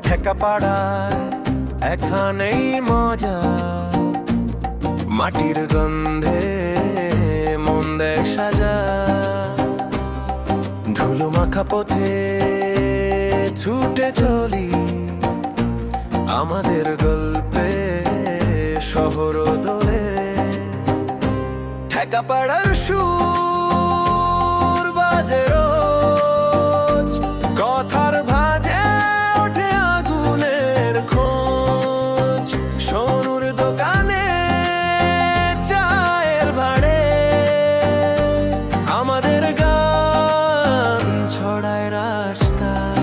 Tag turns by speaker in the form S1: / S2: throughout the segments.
S1: ঠেকা পাড়ায় এখানেই মজা, মাটির গন্ধে মন দেয় সাজা। ধুলো মাখা পথে ছুটে চলি আমাদের গল্পে শহর দোলে। ঠেকা পাড়ার সুর বাজে রোজ, কথার ভাজে ওঠে আগুনের খোঁজ। সোনুর দোকানে চায়ের ভাড়ে আমাদের গান ছড়ায় রাস্তায়।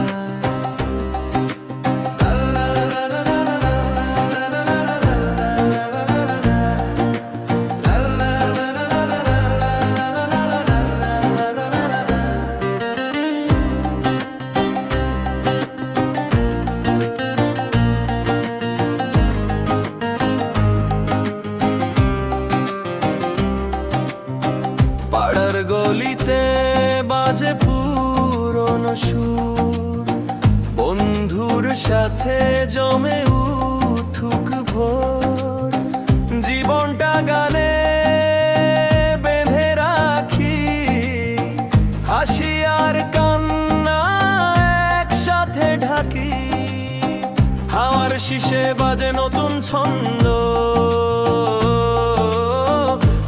S1: পাড়ার গলিতে বাজে পুরনো সুর, বন্ধুর সাথে জমে উঠুক ভোর। জীবনটা গানে বেঁধে রাখি, হাসি আর কান্না একসাথে ঢাকি। হাওয়ার শিশে বাজে নতুন ছন্দ,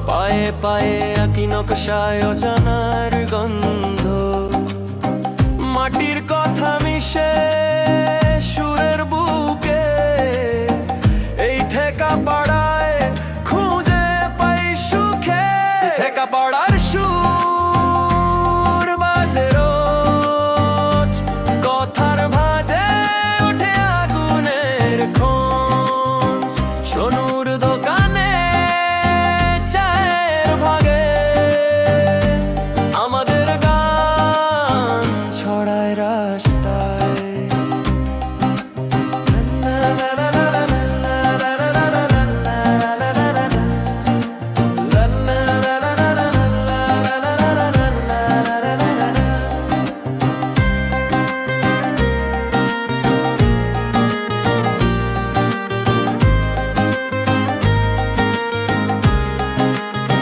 S1: পায়ে পায়ে আঁকি নকশায় অজানার গন্ধ। মাটির কথা মিশে